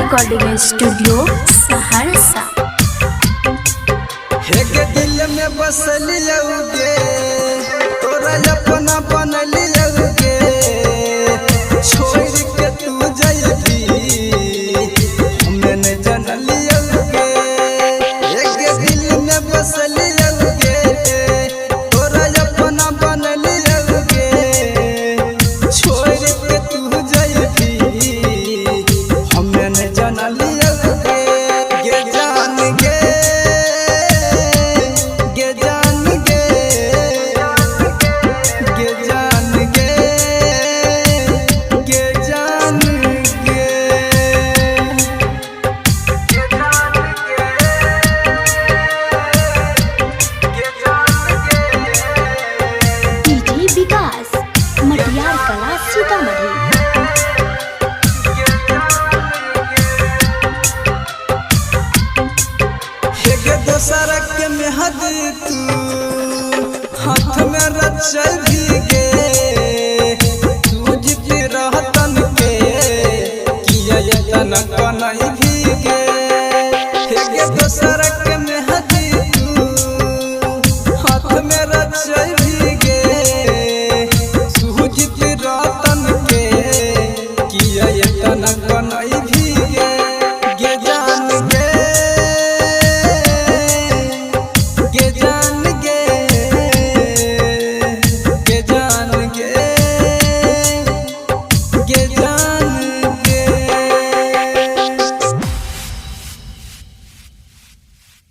Recording studio Saharsa. हेगे दिल में बसलियोगे तोरा अपना बनलियोगे छोड़ के तू जइबी हमें न जानलियोगे। हेगे दिल में बसलियोगे तोरा अपना बनलियोगे छोड़ के तू जइबी हमें न जानलियोगे। गे जान गे विकास मटियार कला सीतामढ़ी। दोसर के मेहदी तू हाथ में रचल भी